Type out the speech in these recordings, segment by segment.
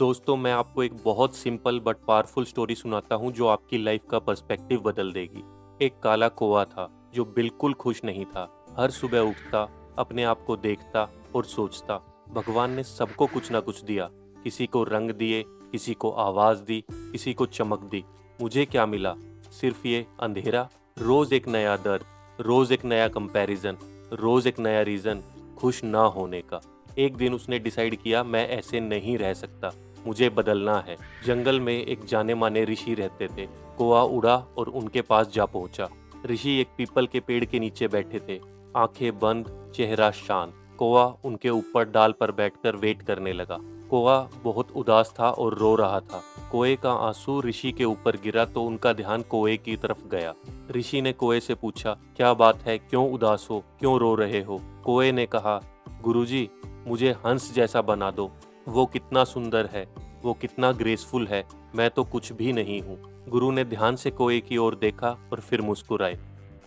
दोस्तों, मैं आपको एक बहुत सिंपल बट पावरफुल स्टोरी सुनाता हूँ जो आपकी लाइफ का पर्सपेक्टिव बदल देगी। एक काला कौवा था जो बिल्कुल खुश नहीं था। हर सुबह उठता, अपने आप को देखता और सोचता, भगवान ने सबको कुछ ना कुछ दिया। किसी को रंग दिए, किसी को आवाज दी, किसी को चमक दी। मुझे क्या मिला? सिर्फ ये अंधेरा। रोज एक नया दर्द, रोज एक नया कंपैरिजन, रोज एक नया रीजन खुश ना होने का। एक दिन उसने डिसाइड किया, मैं ऐसे नहीं रह सकता, मुझे बदलना है। जंगल में एक जाने माने ऋषि रहते थे। कौवा उड़ा और उनके पास जा पहुंचा। ऋषि एक पीपल के पेड़ के नीचे बैठे थे, आंखें बंद, चेहरा शांत। कौवा उनके ऊपर डाल पर बैठकर वेट करने लगा। कौवा बहुत उदास था और रो रहा था। कौवे का आंसू ऋषि के ऊपर गिरा तो उनका ध्यान कौवे की तरफ गया। ऋषि ने कौवे से पूछा, क्या बात है, क्यों उदास हो, क्यों रो रहे हो? कौवे ने कहा, गुरुजी, मुझे हंस जैसा बना दो। वो कितना सुंदर है, वो कितना ग्रेसफुल है, मैं तो कुछ भी नहीं हूँ। गुरु ने ध्यान से कौवे की ओर देखा और फिर मुस्कुराए।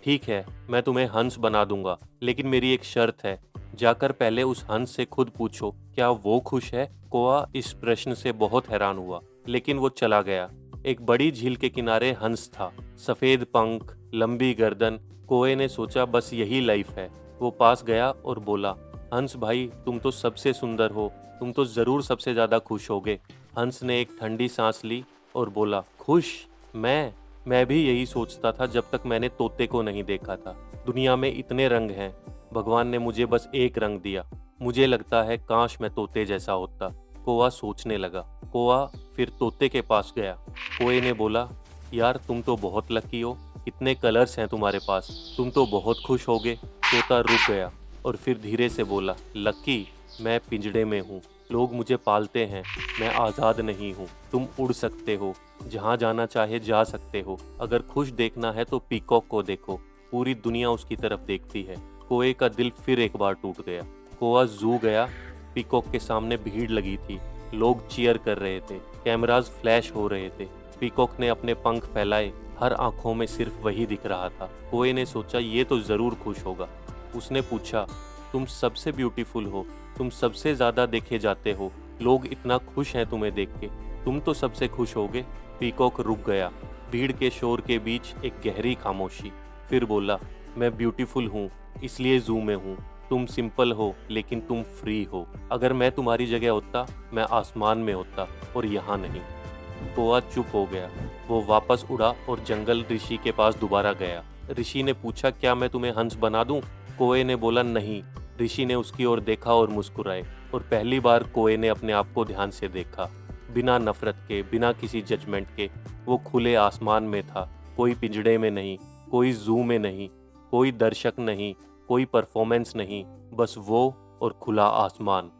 ठीक है, मैं तुम्हें हंस बना दूंगा, लेकिन मेरी एक शर्त है। जाकर पहले उस हंस से खुद पूछो, क्या वो खुश है? कौवा इस प्रश्न से बहुत हैरान हुआ, लेकिन वो चला गया। एक बड़ी झील के किनारे हंस था, सफेद पंख, लंबी गर्दन। कौवे ने सोचा, बस यही लाइफ है। वो पास गया और बोला, हंस भाई, तुम तो सबसे सुंदर हो, तुम तो जरूर सबसे ज्यादा खुश होगे। हंस ने एक ठंडी सांस ली और बोला, खुश? मैं भी यही सोचता था जब तक मैंने तोते को नहीं देखा था। दुनिया में इतने रंग हैं, भगवान ने मुझे बस एक रंग दिया। मुझे लगता है काश मैं तोते जैसा होता। कौवा सोचने लगा। कौवा फिर तोते के पास गया। कौवे ने बोला, यार तुम तो बहुत लकी हो, इतने कलर्स हैं तुम्हारे पास, तुम तो बहुत खुश होगे। तोता रुक गया और फिर धीरे से बोला, लकी? मैं पिंजड़े में हूँ, लोग मुझे पालते हैं, मैं आज़ाद नहीं हूँ। तुम उड़ सकते हो, जहाँ जाना चाहे जा सकते हो। अगर खुश देखना है तो पीकॉक को देखो, पूरी दुनिया उसकी तरफ देखती है। कौवे का दिल फिर एक बार टूट गया। कौवा जू गया। पीकॉक के सामने भीड़ लगी थी, लोग चीयर कर रहे थे, कैमराज फ्लैश हो रहे थे। पीकॉक ने अपने पंख फैलाए, हर आंखों में सिर्फ वही दिख रहा था। कौवे ने सोचा, ये तो जरूर खुश होगा। उसने पूछा, तुम सबसे ब्यूटीफुल हो, तुम सबसे ज्यादा देखे जाते हो, लोग इतना खुश हैं तुम्हें देख के, तुम तो सबसे खुश होगे। पीकॉक रुक गया। भीड़ के शोर के बीच एक गहरी खामोशी। फिर बोला, मैं ब्यूटीफुल हूँ, इसलिए जू में हूँ। तुम सिंपल हो, लेकिन तुम फ्री हो। अगर मैं तुम्हारी जगह होता, मैं आसमान में होता और यहाँ नहीं। कौवा चुप हो गया। वो वापस उड़ा और जंगल ऋषि के पास दोबारा गया। ऋषि ने पूछा, क्या मैं तुम्हें हंस बना दूं? कौवे ने बोला, नहीं। ऋषि ने उसकी ओर देखा और मुस्कुराए, और पहली बार कौवे ने अपने आप को ध्यान से देखा। बिना नफरत के, बिना किसी जजमेंट के, वो खुले आसमान में था। कोई पिंजड़े में नहीं, कोई जू में नहीं, कोई दर्शक नहीं, कोई परफॉर्मेंस नहीं, बस वो और खुला आसमान।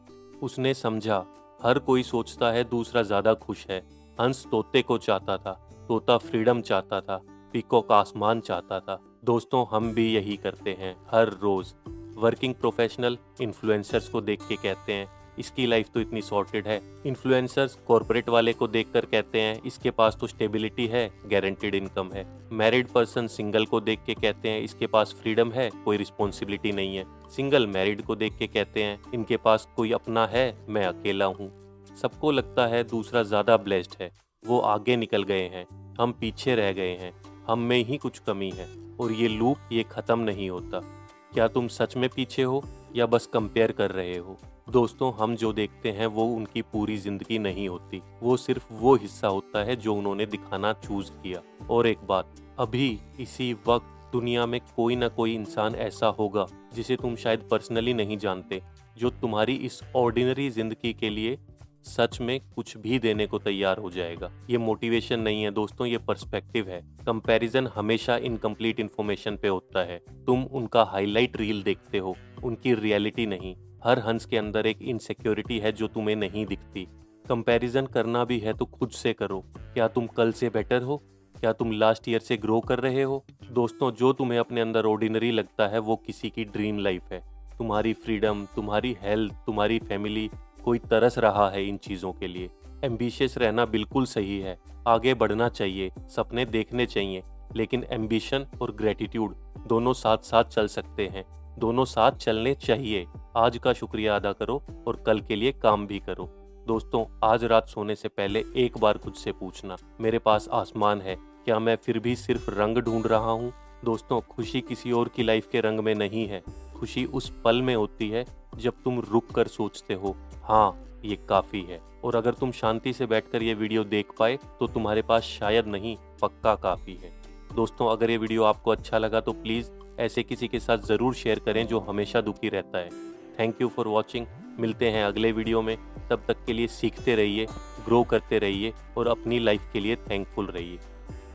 उसने समझा, हर कोई सोचता है दूसरा ज्यादा खुश है। हंस तोते को चाहता था, तोता फ्रीडम चाहता था, पीकॉक आसमान चाहता था। दोस्तों, हम भी यही करते हैं हर रोज। वर्किंग प्रोफेशनल इन्फ्लुएंसर्स को देख के कहते हैं, इसकी लाइफ तो इतनी सॉर्टेड है। इन्फ्लुएंसर्स कॉर्पोरेट वाले को देखकर कहते हैं, इसके पास तो स्टेबिलिटी है, गारंटीड इनकम है। मैरिड पर्सन सिंगल को देख के कहते हैं, इसके पास फ्रीडम है, कोई रिस्पॉन्सिबिलिटी नहीं है। सिंगल मैरिड को देख के कहते हैं, इनके पास कोई अपना है, मैं अकेला हूँ। सबको लगता है दूसरा ज्यादा ब्लेस्ड है, वो आगे निकल गए हैं, हम पीछे रह गए हैं, हम में ही कुछ कमी है। और ये लूप ये खत्म नहीं होता। क्या तुम सच में पीछे हो या बस कंपेयर कर रहे हो? दोस्तों, हम जो देखते हैं वो उनकी पूरी जिंदगी नहीं होती, वो सिर्फ वो हिस्सा होता है जो उन्होंने दिखाना चूज किया। और एक बात, अभी इसी वक्त दुनिया में कोई ना कोई इंसान ऐसा होगा जिसे तुम शायद पर्सनली नहीं जानते, जो तुम्हारी इस ऑर्डिनरी जिंदगी के लिए सच में कुछ भी देने को तैयार हो जाएगा। ये मोटिवेशन नहीं है दोस्तों, ये पर्सपेक्टिव है। कंपैरिजन हमेशा इनकम्प्लीट इन्फॉर्मेशन पे होता है। तुम उनका हाईलाइट रील देखते हो, उनकी रियलिटी नहीं। हर हंस के अंदर एक इनसिक्योरिटी है जो तुम्हें नहीं दिखती। कंपैरिजन करना भी है तो खुद से करो। क्या तुम कल से बेटर हो? क्या तुम लास्ट ईयर से ग्रो कर रहे हो? दोस्तों, जो तुम्हें अपने अंदर ऑर्डिनरी लगता है वो किसी की ड्रीम लाइफ है। तुम्हारी फ्रीडम, तुम्हारी हेल्थ, तुम्हारी फैमिली, कोई तरस रहा है इन चीज़ों के लिए। एम्बिशियस रहना बिल्कुल सही है, आगे बढ़ना चाहिए, सपने देखने चाहिए, लेकिन एम्बिशन और ग्रेटिट्यूड दोनों साथ साथ चल सकते हैं, दोनों साथ चलने चाहिए। आज का शुक्रिया अदा करो और कल के लिए काम भी करो। दोस्तों, आज रात सोने से पहले एक बार खुद से पूछना, मेरे पास आसमान है, क्या मैं फिर भी सिर्फ रंग ढूंढ रहा हूँ? दोस्तों, खुशी किसी और की लाइफ के रंग में नहीं है। खुशी उस पल में होती है जब तुम रुक कर सोचते हो, हाँ, ये काफ़ी है। और अगर तुम शांति से बैठकर ये वीडियो देख पाए तो तुम्हारे पास शायद नहीं, पक्का काफ़ी है। दोस्तों, अगर ये वीडियो आपको अच्छा लगा तो प्लीज़ ऐसे किसी के साथ ज़रूर शेयर करें जो हमेशा दुखी रहता है। Thank you for watching. मिलते हैं अगले वीडियो में। तब तक के लिए सीखते रहिए, ग्रो करते रहिए और अपनी लाइफ के लिए थैंकफुल रहिए।